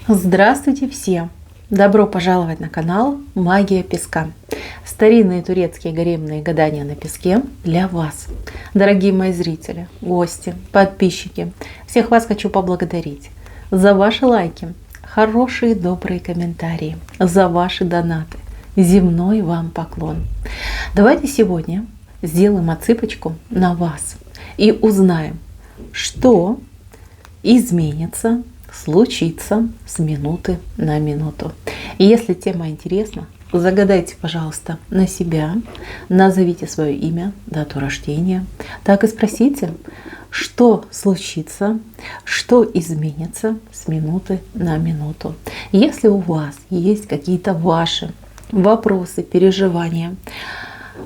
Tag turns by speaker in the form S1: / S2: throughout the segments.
S1: Здравствуйте все! Добро пожаловать на канал Магия Песка. Старинные турецкие гаремные гадания на песке для вас. Дорогие мои зрители, гости, подписчики, всех вас хочу поблагодарить за ваши лайки, хорошие добрые комментарии, за ваши донаты. Земной вам поклон. Давайте сегодня сделаем отсыпочку на вас и узнаем, что изменится, случится с минуты на минуту. И если тема интересна, загадайте, пожалуйста, на себя, назовите свое имя, дату рождения, так и спросите, что случится, что изменится с минуты на минуту. Если у вас есть какие-то ваши вопросы, переживания,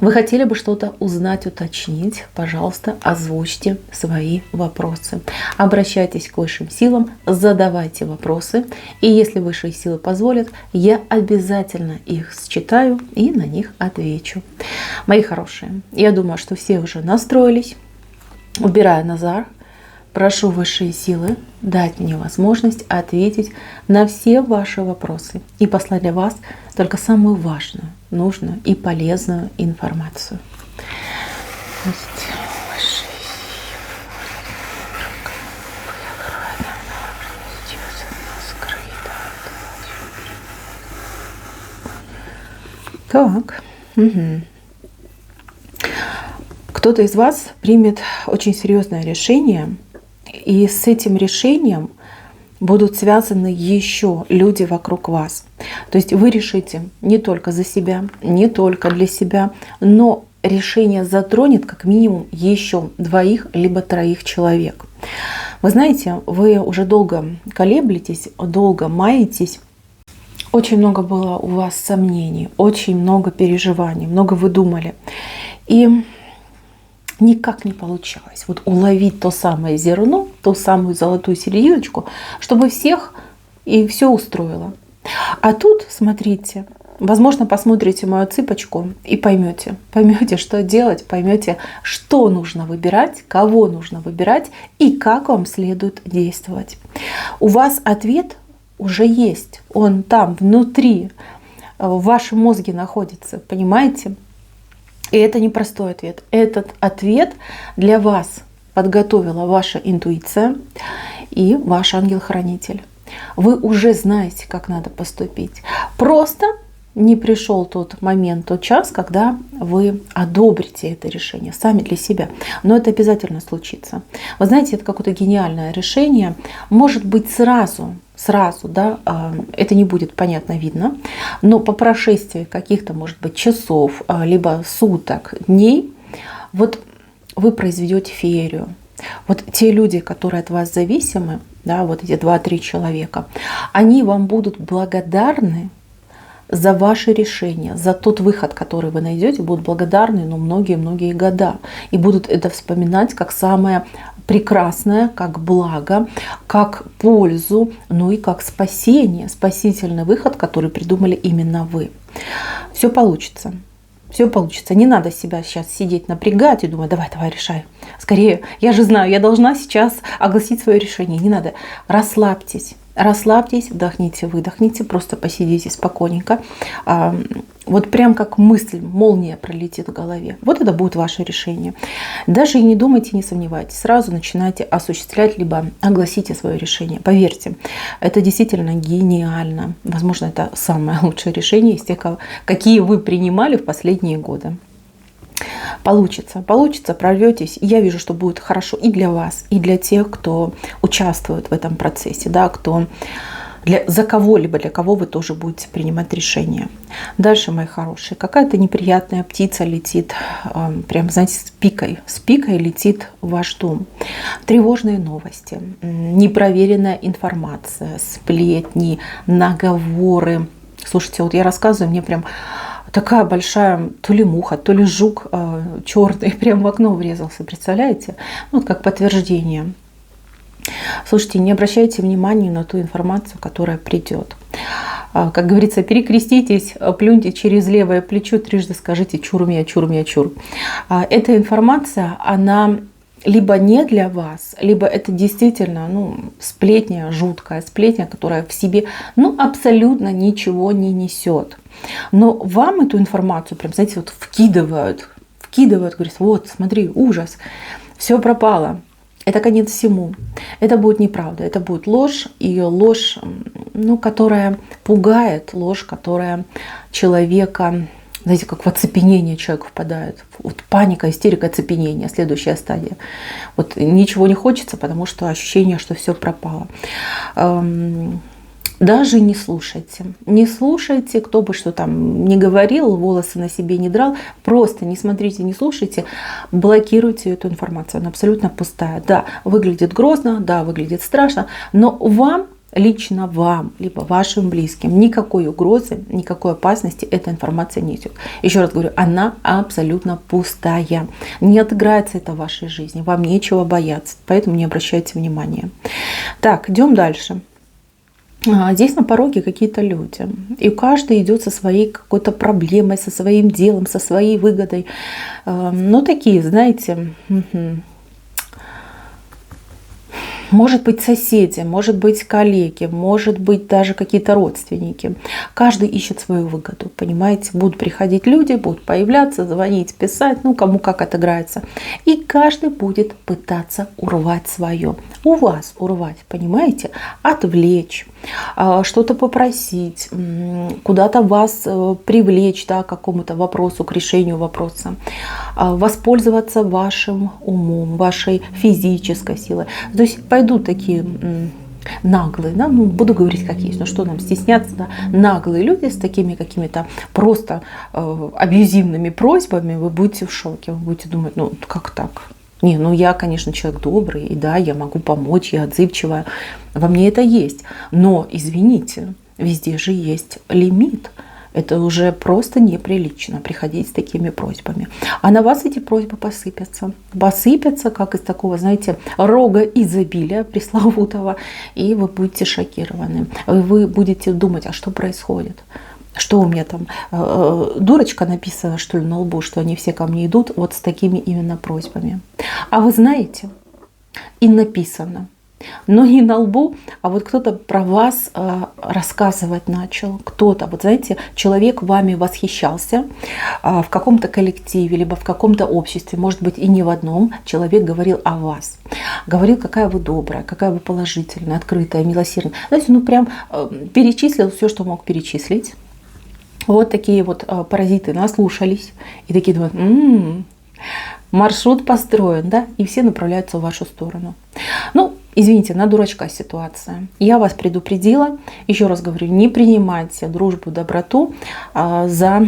S1: вы хотели бы что-то узнать, уточнить, пожалуйста, озвучьте свои вопросы. Обращайтесь к высшим силам, задавайте вопросы. И если высшие силы позволят, я обязательно их считаю и на них отвечу. Мои хорошие, я думаю, что все уже настроились. Убирая Назар, прошу высшие силы дать мне возможность ответить на все ваши вопросы и послать для вас только самую важную, нужную и полезную информацию. Так. Угу. Кто-то из вас примет очень серьезное решение, и с этим решением будут связаны еще люди вокруг вас. То есть вы решите не только за себя, не только для себя, но решение затронет как минимум еще 2 либо 3 человек. Вы знаете, вы уже долго колеблетесь, долго маетесь. Очень много было у вас сомнений, очень много переживаний, много вы думали. И никак не получалось вот уловить то самое зерно, ту самую золотую серединочку, чтобы всех и все устроило. А тут, смотрите, возможно, посмотрите мою цыпочку и поймете, что делать, поймете, что нужно выбирать, кого нужно выбирать и как вам следует действовать. У вас ответ уже есть, он там внутри, в вашем мозге находится, понимаете? И это не простой ответ. Этот ответ для вас подготовила ваша интуиция и ваш ангел-хранитель. Вы уже знаете, как надо поступить. Просто не пришел тот момент, тот час, когда вы одобрите это решение сами для себя. Но это обязательно случится. Вы знаете, это какое-то гениальное решение. Может быть, сразу, да, это не будет понятно, видно, но по прошествии каких-то, может быть, часов, либо суток, дней, вот вы произведете феерию. Вот те люди, которые от вас зависимы, да, вот эти 2-3 человека, они вам будут благодарны за ваши решения, за тот выход, который вы найдете, будут благодарны, многие-многие года. И будут это вспоминать как самое прекрасное, как благо, как пользу, ну и как спасение, спасительный выход, который придумали именно вы. Все получится. Все получится. Не надо себя сейчас сидеть, напрягать и думать, давай, решай. Скорее, я же знаю, я должна сейчас огласить свое решение. Не надо. Расслабьтесь. Расслабьтесь, вдохните, выдохните, просто посидите спокойненько. Вот прям как мысль, молния пролетит в голове. Вот это будет ваше решение. Даже и не думайте, не сомневайтесь. Сразу начинайте осуществлять, либо огласите свое решение. Поверьте, это действительно гениально. Возможно, это самое лучшее решение из тех, какие вы принимали в последние годы. Получится, прорветесь. Я вижу, что будет хорошо и для вас, и для тех, кто участвует в этом процессе, да, за кого-либо, для кого вы тоже будете принимать решения. Дальше, мои хорошие, какая-то неприятная птица летит, прям, знаете, с пикой летит в ваш дом. Тревожные новости, непроверенная информация, сплетни, наговоры. Слушайте, вот я рассказываю, мне прям такая большая то ли муха, то ли жук черный прям в окно врезался, представляете? Вот как подтверждение. Слушайте, не обращайте внимания на ту информацию, которая придет. Как говорится, перекреститесь, плюньте через левое плечо, 3 скажите «чур меня, чур меня, чур». Эта информация, она либо не для вас, либо это действительно сплетня, жуткая сплетня, которая в себе абсолютно ничего не несет. Но вам эту информацию прям, знаете, вот вкидывают, говорят, вот, смотри, ужас, все пропало. Это конец всему. Это будет неправда, это будет ложь, и ложь, которая пугает, ложь, которая человека, знаете, как в оцепенение человек впадает. Вот паника, истерика, оцепенение, следующая стадия. Вот ничего не хочется, потому что ощущение, что все пропало. Даже не слушайте. Не слушайте, кто бы что там ни говорил, волосы на себе не драл. Просто не смотрите, не слушайте. Блокируйте эту информацию. Она абсолютно пустая. Да, выглядит грозно, да, выглядит страшно, но вам, лично вам, либо вашим близким, никакой угрозы, никакой опасности эта информация не несет. Еще раз говорю, она абсолютно пустая. Не отыграется это в вашей жизни. Вам нечего бояться. Поэтому не обращайте внимания. Так, идем дальше. Здесь на пороге какие-то люди. И каждый идет со своей какой-то проблемой, со своим делом, со своей выгодой. Такие, знаете, может быть соседи, может быть коллеги, может быть даже какие-то родственники. Каждый ищет свою выгоду, понимаете? Будут приходить люди, будут появляться, звонить, писать, кому как отыграется. И каждый будет пытаться урвать свое. У вас урвать, понимаете? Отвлечь, что-то попросить, куда-то вас привлечь, да, к какому-то вопросу, к решению вопроса. Воспользоваться вашим умом, вашей физической силой. То есть пойдут такие наглые, да, буду говорить как есть, но что нам стесняться, да, наглые люди с такими какими-то просто абьюзивными просьбами, вы будете в шоке, вы будете думать, как так? Я, конечно, человек добрый, и да, я могу помочь, я отзывчивая, во мне это есть, но, извините, везде же есть лимит. Это уже просто неприлично приходить с такими просьбами. А на вас эти просьбы посыпятся. Посыпятся, как из такого, знаете, рога изобилия пресловутого. И вы будете шокированы. Вы будете думать, а что происходит? Что у меня там, дурочка написана, что ли, на лбу, что они все ко мне идут вот с такими именно просьбами. А вы знаете, и написано. Но не на лбу, а вот кто-то про вас рассказывать начал. Кто-то, вот знаете, человек вами восхищался в каком-то коллективе, либо в каком-то обществе, может быть и не в одном, человек говорил о вас. Говорил, какая вы добрая, какая вы положительная, открытая, милосердная. Знаете, прям перечислил все, что мог перечислить. Вот такие вот паразиты наслушались и такие думают, маршрут построен, да, и все направляются в вашу сторону. Извините, на дурачка ситуация. Я вас предупредила. Еще раз говорю, не принимайте дружбу, доброту за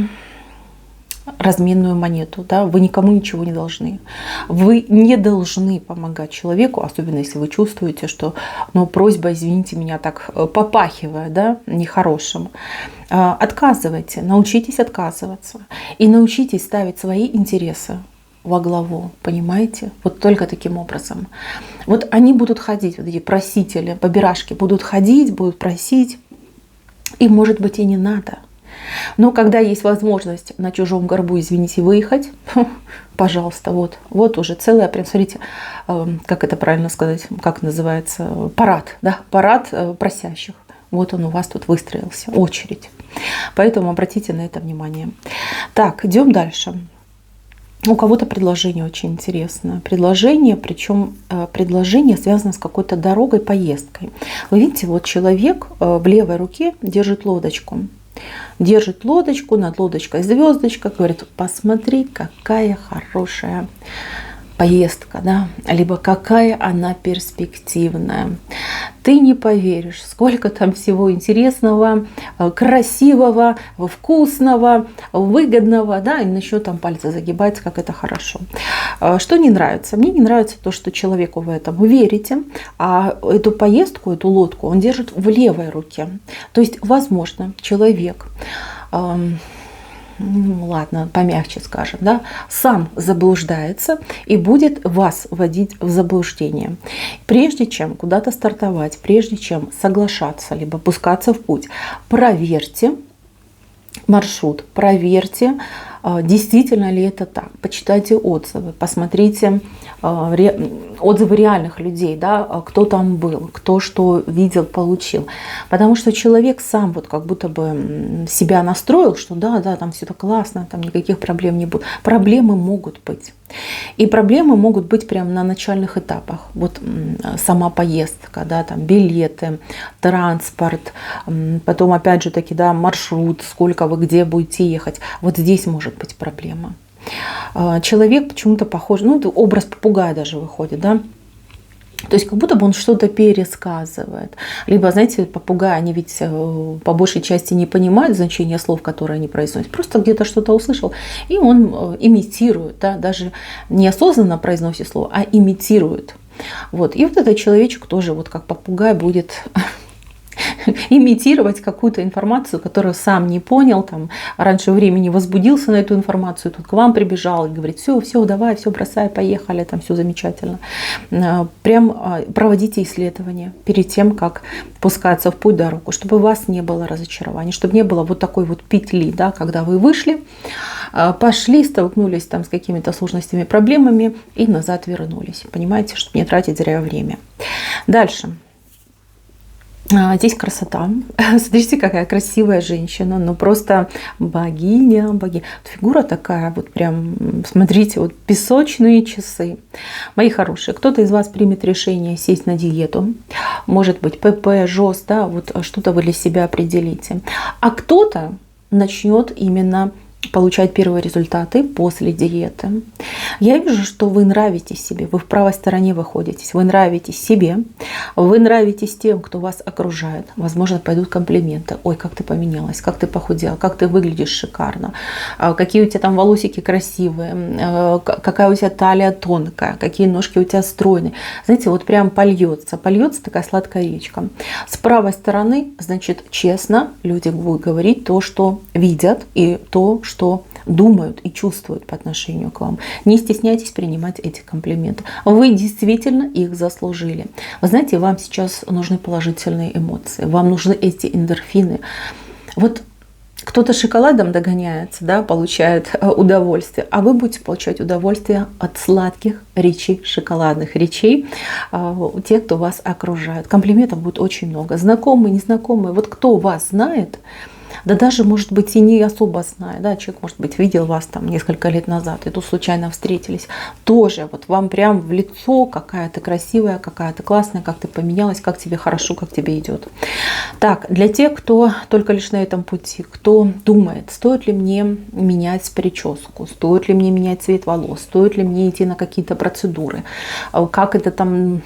S1: разменную монету. Да? Вы никому ничего не должны. Вы не должны помогать человеку, особенно если вы чувствуете, что просьба, извините меня, так попахивая, да, нехорошим. Отказывайте, научитесь отказываться. И научитесь ставить свои интересы во главу, понимаете? Вот только таким образом. Вот они будут ходить, вот эти просители, побирашки будут ходить, будут просить. И, может быть, и не надо. Но когда есть возможность на чужом горбу, извините, выехать, пожалуйста, вот уже целая, прям смотрите, как это правильно сказать, как называется, парад, да, парад просящих. Вот он у вас тут выстроился, очередь. Поэтому обратите на это внимание. Так, идем дальше. У кого-то предложение очень интересное. Предложение, причем предложение связано с какой-то дорогой, поездкой. Вы видите, вот человек в левой руке держит лодочку. Держит лодочку, над лодочкой звездочка, говорит, посмотри, какая хорошая поездка, да, либо какая она перспективная. Ты не поверишь, сколько там всего интересного, красивого, вкусного, выгодного, да, и еще там пальцы загибать, как это хорошо. Что не нравится? Мне не нравится то, что человеку в этом верите, а эту поездку, эту лодку он держит в левой руке. То есть, возможно, человек, ладно, помягче скажем, да, сам заблуждается и будет вас вводить в заблуждение. Прежде чем куда-то стартовать, прежде чем соглашаться, либо пускаться в путь, проверьте маршрут, проверьте действительно ли это так. Почитайте отзывы, посмотрите отзывы реальных людей, да, кто там был, кто что видел, получил. Потому что человек сам вот как будто бы себя настроил, что да, там все так классно, там никаких проблем не будет. Проблемы могут быть. И проблемы могут быть прямо на начальных этапах. Вот сама поездка, да, там билеты, транспорт, потом опять же таки, да, маршрут, сколько вы где будете ехать. Вот здесь может быть проблема. Человек почему-то похож, ну это образ попугая даже выходит, да. То есть как будто бы он что-то пересказывает. Либо, знаете, попугаи, они ведь по большей части не понимают значение слов, которые они произносят. Просто где-то что-то услышал, и он имитирует, да, даже неосознанно произносит слово, а имитирует. Вот. И вот этот человечек тоже, вот как попугай, будет имитировать какую-то информацию, которую сам не понял, там, раньше времени возбудился на эту информацию, тут к вам прибежал и говорит: все, давай, все, бросай, поехали, там все замечательно. Прям проводите исследования перед тем, как пускаться в путь, дорогу, чтобы у вас не было разочарований, чтобы не было вот такой вот петли, да, когда вы вышли, пошли, столкнулись там с какими-то сложностями, проблемами и назад вернулись. Понимаете, чтобы не тратить зря время. Дальше. Здесь красота. Смотрите, какая красивая женщина. Ну просто богиня. Фигура такая, вот прям, смотрите, вот песочные часы. Мои хорошие, кто-то из вас примет решение сесть на диету. Может быть, ПП, ЖОС, да, вот что-то вы для себя определите. А кто-то начнет именно получать первые результаты после диеты. Я вижу, что вы нравитесь себе, вы в правой стороне выходитесь, вы нравитесь себе, вы нравитесь тем, кто вас окружает. Возможно, пойдут комплименты. Ой, как ты поменялась, как ты похудела, как ты выглядишь шикарно, какие у тебя там волосики красивые, какая у тебя талия тонкая, какие ножки у тебя стройные. Знаете, вот прям польется такая сладкая речка. С правой стороны, значит, честно, люди будут говорить то, что видят, и то, что думают и чувствуют по отношению к вам. Не стесняйтесь принимать эти комплименты. Вы действительно их заслужили. Вы знаете, вам сейчас нужны положительные эмоции, вам нужны эти эндорфины. Вот кто-то шоколадом догоняется, да, получает удовольствие, а вы будете получать удовольствие от сладких речей, шоколадных речей у тех, кто вас окружает. Комплиментов будет очень много. Знакомые, незнакомые. Вот кто вас знает, да даже, может быть, и не особо знает, да, человек, может быть, видел вас там несколько лет назад, и тут случайно встретились, тоже вот вам прям в лицо: какая ты красивая, какая ты классная, как ты поменялась, как тебе хорошо, как тебе идет. Так, для тех, кто только лишь на этом пути, кто думает, стоит ли мне менять прическу, стоит ли мне менять цвет волос, стоит ли мне идти на какие-то процедуры, как это там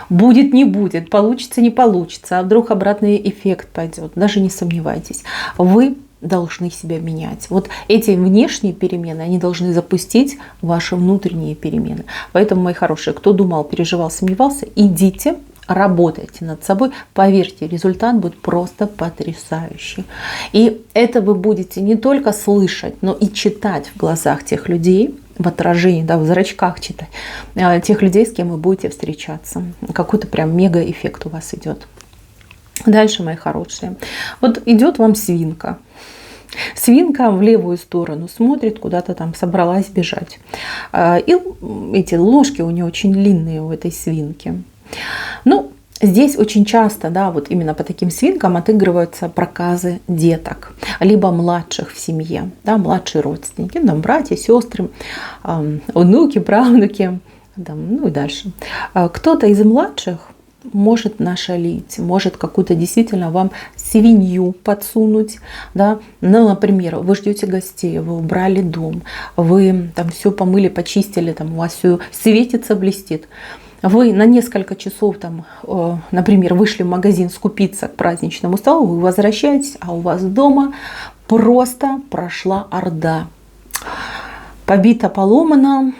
S1: будет, не будет, получится, не получится, а вдруг обратный эффект пойдет. Даже не сомневайтесь. Вы должны себя менять. Вот эти внешние перемены, они должны запустить ваши внутренние перемены. Поэтому, мои хорошие, кто думал, переживал, сомневался, идите, работайте над собой. Поверьте, результат будет просто потрясающий. И это вы будете не только слышать, но и читать в глазах тех людей, в отражении, да, в зрачках читать, тех людей, с кем вы будете встречаться. Какой-то прям мега-эффект у вас идет. Дальше, мои хорошие. Вот идет вам свинка. Свинка в левую сторону смотрит, куда-то там собралась бежать. И эти ложки у нее очень длинные, у этой свинки. Ну, здесь очень часто, да, вот именно по таким свинкам отыгрываются проказы деток, либо младших в семье, да, младшие родственники, там, братья, сестры, внуки, правнуки, там, ну и дальше. Кто-то из младших может нашалить, может какую-то действительно вам свинью подсунуть, да, ну, например, вы ждете гостей, вы убрали дом, вы там все помыли, почистили, там у вас все светится, блестит. Вы на несколько часов, там, например, вышли в магазин скупиться к праздничному столу, вы возвращаетесь, а у вас дома просто прошла орда. Побито, поломано,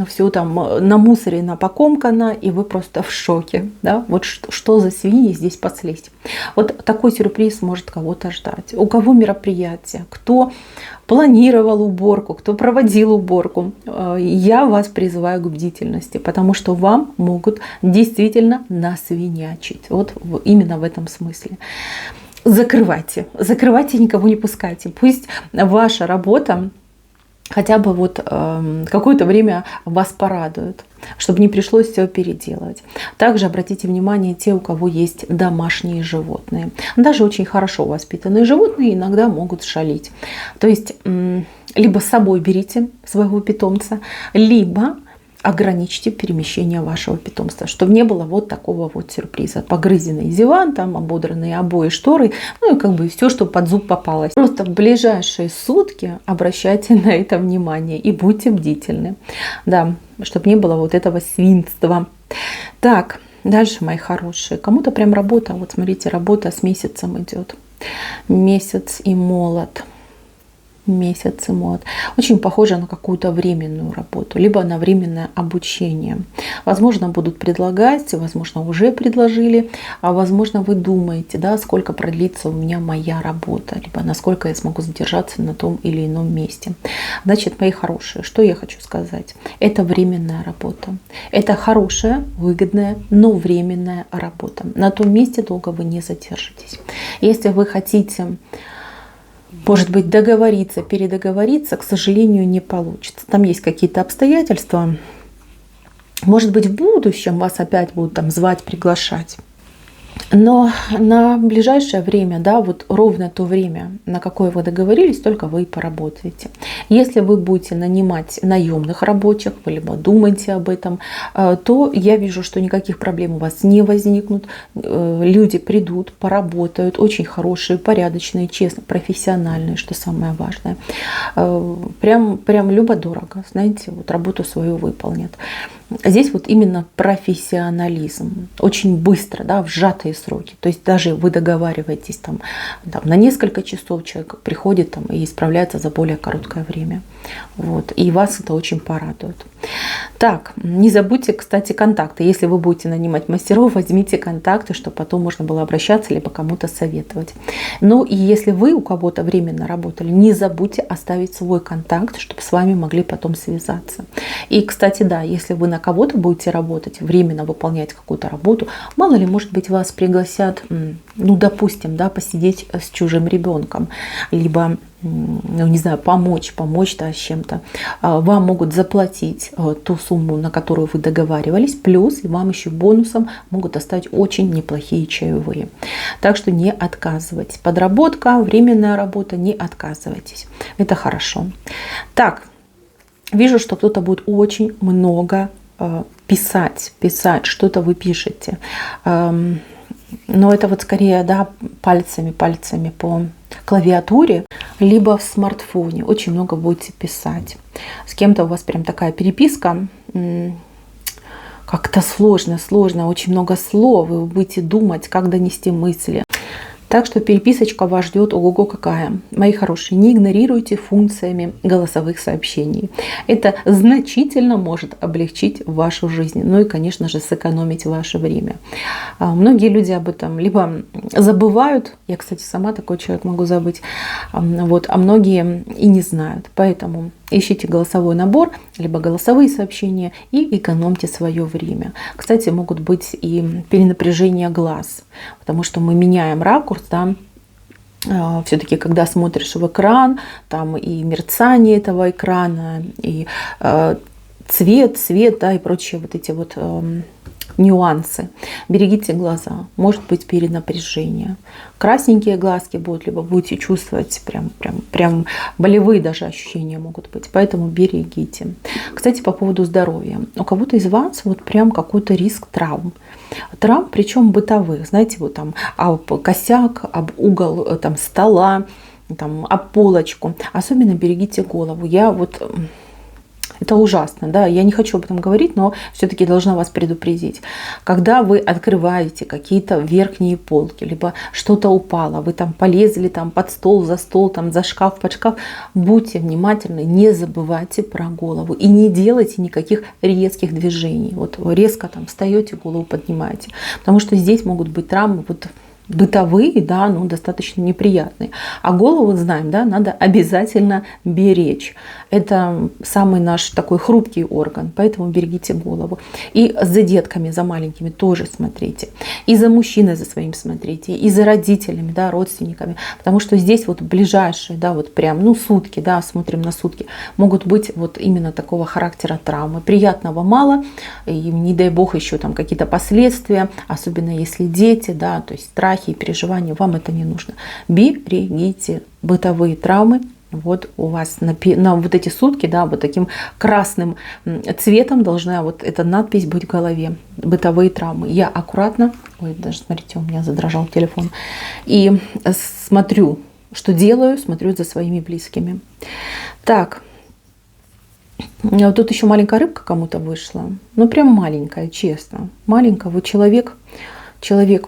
S1: все там намусорено, покомкано, и вы просто в шоке. Да? Вот что за свиньи здесь паслись. Вот такой сюрприз может кого-то ждать. У кого мероприятие, кто планировал уборку, кто проводил уборку. Я вас призываю к бдительности, потому что вам могут действительно насвинячить. Вот именно в этом смысле. закрывайте, закрывайте, никого не пускайте. Пусть ваша работа хотя бы вот какое-то время вас порадует, чтобы не пришлось все переделывать. Также обратите внимание, те, у кого есть домашние животные. Даже очень хорошо воспитанные животные иногда могут шалить. То есть либо с собой берите своего питомца, либо ограничьте перемещение вашего питомца, чтобы не было вот такого вот сюрприза. Погрызенный диван, там ободранные обои, шторы, ну и как бы все, что под зуб попалось. Просто в ближайшие сутки обращайте на это внимание и будьте бдительны. Да, чтобы не было вот этого свинства. Так, дальше, мои хорошие. Кому-то прям работа, вот смотрите, работа с месяцем идет. Месяц и молот. Месяц и молот. Очень похоже на какую-то временную работу, либо на временное обучение. Возможно, будут предлагать, возможно, уже предложили, а возможно, вы думаете, да, сколько продлится у меня моя работа, либо насколько я смогу задержаться на том или ином месте. Значит, мои хорошие, что я хочу сказать? Это временная работа. Это хорошая, выгодная, но временная работа. На том месте долго вы не задержитесь. Если вы хотите, может быть, договориться, передоговориться, к сожалению, не получится. Там есть какие-то обстоятельства. Может быть, в будущем вас опять будут там звать, приглашать. Но на ближайшее время, да, вот ровно то время, на какое вы договорились, только вы и поработаете. Если вы будете нанимать наемных рабочих, вы либо думаете об этом, то я вижу, что никаких проблем у вас не возникнут. Люди придут, поработают, очень хорошие, порядочные, честно, профессиональные, что самое важное. Прям любо-дорого, знаете, вот работу свою выполнят. Здесь вот именно профессионализм. Очень быстро, да, в сжатые сроки. То есть даже вы договариваетесь там на несколько часов, человек приходит там и исправляется за более короткое время. Вот. И вас это очень порадует. Так, не забудьте, кстати, контакты. Если вы будете нанимать мастеров, возьмите контакты, чтобы потом можно было обращаться, либо кому-то советовать. Ну и если вы у кого-то временно работали, не забудьте оставить свой контакт, чтобы с вами могли потом связаться. И, кстати, да, если вы на кого-то будете работать, временно выполнять какую-то работу, мало ли, может быть, вас пригласят, ну, допустим, да, посидеть с чужим ребенком, либо, ну, не знаю, помочь, да, с чем-то. Вам могут заплатить ту сумму, на которую вы договаривались, плюс и вам еще бонусом могут оставить очень неплохие чаевые. Так что не отказывайтесь. Подработка, временная работа, не отказывайтесь. Это хорошо. Так, вижу, что кто-то будет очень много писать, что-то вы пишете. Но это вот скорее, да, пальцами по клавиатуре, либо в смартфоне. Очень много будете писать. С кем-то у вас прям такая переписка. Как-то сложно, очень много слов. Вы будете думать, как донести мысли. Так что переписочка вас ждет, ого-го какая. Мои хорошие, не игнорируйте функциями голосовых сообщений. Это значительно может облегчить вашу жизнь. Ну и, конечно же, сэкономить ваше время. Многие люди об этом либо забывают, я, кстати, сама такой человек, могу забыть, вот, а многие и не знают. Поэтому ищите голосовой набор, либо голосовые сообщения и экономьте свое время. Кстати, могут быть и перенапряжение глаз, потому что мы меняем ракурс, да, все-таки, когда смотришь в экран, там и мерцание этого экрана, и цвет, да, и прочие вот эти вот нюансы. Берегите глаза, может быть перенапряжение. Красненькие глазки будут, либо будете чувствовать прям болевые даже ощущения могут быть. Поэтому берегите. Кстати, по поводу здоровья. У кого-то из вас вот прям какой-то риск травм. Травм, причем бытовых. Знаете, вот там об косяк, об угол там стола, там, об полочку. Особенно берегите голову. Это ужасно, да, я не хочу об этом говорить, но все-таки должна вас предупредить. Когда вы открываете какие-то верхние полки, либо что-то упало, вы там полезли там под стол, за стол, там за шкаф, под шкаф, будьте внимательны, не забывайте про голову и не делайте никаких резких движений. Вот резко там встаете, голову поднимаете, потому что здесь могут быть травмы вот бытовые, да, ну, достаточно неприятные. А голову, знаем, да, надо обязательно беречь. Это самый наш такой хрупкий орган, поэтому берегите голову. И за детками, за маленькими тоже смотрите. И за мужчиной за своим смотрите, и за родителями, да, родственниками. Потому что здесь вот ближайшие, да, вот прям, ну, сутки, да, смотрим на сутки, могут быть вот именно такого характера травмы. Приятного мало, и не дай бог еще там какие-то последствия, особенно если дети, да, то есть страхи и переживания, вам это не нужно. Берегите бытовые травмы. Вот у вас на вот эти сутки, да, вот таким красным цветом должна вот эта надпись быть в голове. Бытовые травмы. Я аккуратно, ой, даже смотрите, у меня задрожал телефон, и смотрю, что делаю, смотрю за своими близкими. Так, вот тут еще маленькая рыбка кому-то вышла. Ну, прям маленькая, честно. Маленькая, вы человек,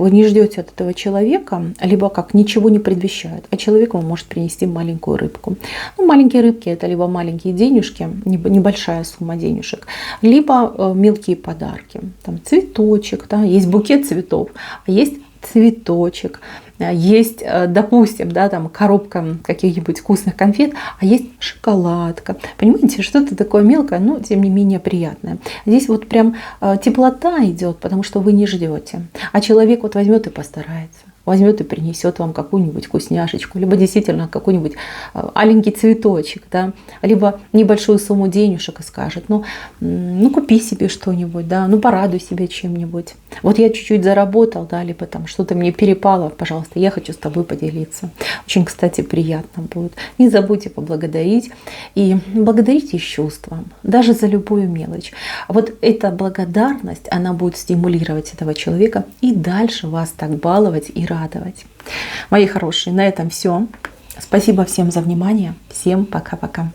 S1: вы не ждете от этого человека, либо как ничего не предвещает, а человек вам может принести маленькую рыбку. Ну, маленькие рыбки — это либо маленькие денежки, небольшая сумма денежек, либо мелкие подарки. Там цветочек, да, есть букет цветов, а есть цветочек, есть, допустим, да, там коробка каких-нибудь вкусных конфет, а есть шоколадка. Понимаете, что-то такое мелкое, но тем не менее приятное. Здесь вот прям теплота идет, потому что вы не ждете. А человек вот возьмет и постарается. Возьмет и принесет вам какую-нибудь вкусняшечку, либо действительно какой-нибудь аленький цветочек, да, либо небольшую сумму денежек и скажет, ну купи себе что-нибудь, да, ну порадуй себя чем-нибудь. Вот я чуть-чуть заработал, да, либо там что-то мне перепало, пожалуйста, я хочу с тобой поделиться. Очень, кстати, приятно будет. Не забудьте поблагодарить и благодарите с чувством, даже за любую мелочь. Вот эта благодарность, она будет стимулировать этого человека и дальше вас так баловать и радовать. Мои хорошие, на этом все. Спасибо всем за внимание. Всем пока-пока.